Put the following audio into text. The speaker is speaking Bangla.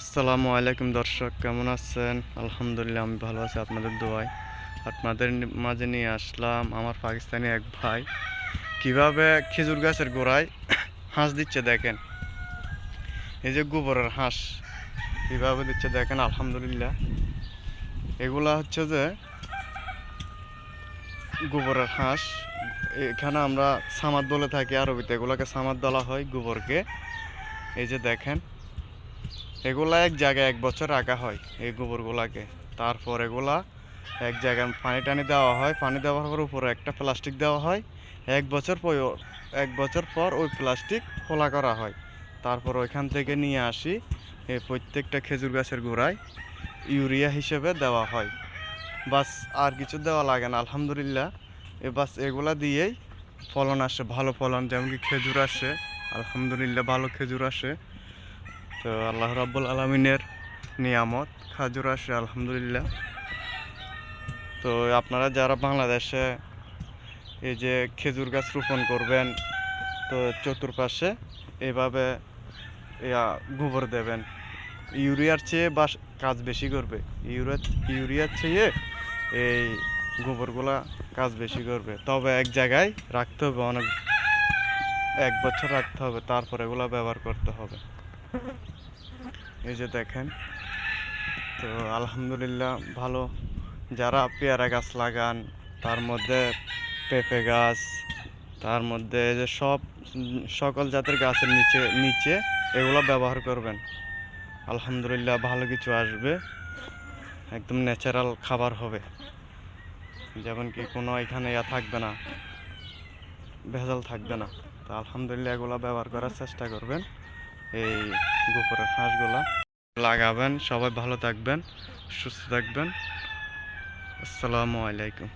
আসসালামু আলাইকুম দর্শক, কেমন আছেন? আলহামদুলিল্লাহ আমি ভালো আছি আপনাদের দোয়ায়। আপনাদের মাঝে নিয়ে আসলাম আমার পাকিস্তানি এক ভাই কিভাবে খেজুর গাছের গোড়ায় হাঁস দিচ্ছে দেখেন। এই যে গোবরের হাঁস কিভাবে দিচ্ছে দেখেন। আলহামদুলিল্লাহ এগুলা হচ্ছে যে গোবরের হাঁস। এখানে আমরা সামাদ বলে থাকি আরবিতে, এগুলাকে সামাদ বলা হয় গোবরকে। এই যে দেখেন, এগুলা এক জায়গায় 1 বছর রাখা হয় এই গোবরগুলাকে। তারপর এগুলা এক জায়গায় পানি টানি দেওয়া হয়, পানি দেওয়ার পর উপরে একটা প্লাস্টিক দেওয়া হয়। 1 বছর পর 1 বছর পর ওই প্লাস্টিক খোলা করা হয়। তারপর ওইখান থেকে নিয়ে আসি এই প্রত্যেকটা খেজুর গাছের গোড়ায় ইউরিয়া হিসেবে দেওয়া হয়। বাস, আর কিছু দেওয়া লাগে না। আলহামদুলিল্লাহ বাস এগুলা দিয়েই ফলন আসে, ভালো ফলন, যেমন কি খেজুর আসে। আলহামদুলিল্লাহ ভালো খেজুর আসে। তো আল্লাহ রাব্বুল আলামিনের নিয়ামত, খাজুর আসে আলহামদুলিল্লাহ। তো আপনারা যারা বাংলাদেশে এই যে খেজুর গাছ রোপণ করবেন, তো চতুর্পাশে এভাবে গোবর দেবেন। ইউরিয়ার চেয়ে কাজ বেশি করবে। ইউরিয়ার চেয়ে এই গোবরগুলা কাজ বেশি করবে। তবে এক জায়গায় রাখতে হবে, 1 বছর রাখতে হবে, তারপর এগুলা ব্যবহার করতে হবে। এই যে দেখেন, তো আলহামদুলিল্লাহ ভালো। যারা পেয়ারা গাছ লাগান, তার মধ্যে পেঁপে গাছ, তার মধ্যে এই যে সকল জাতের গাছের নিচে নিচে এগুলো ব্যবহার করবেন। আলহামদুলিল্লাহ ভালো কিছু আসবে, একদম ন্যাচারাল খাবার হবে। যেমন কি কোনো এখানে থাকবে না, ভেজাল থাকবে না। তো আলহামদুলিল্লাহ এগুলো ব্যবহার করার চেষ্টা করবেন। এই গোবরের হাঁসগুলা লাগাবেন। সবাই ভালো থাকবেন, সুস্থ থাকবেন। আসসালামু আলাইকুম।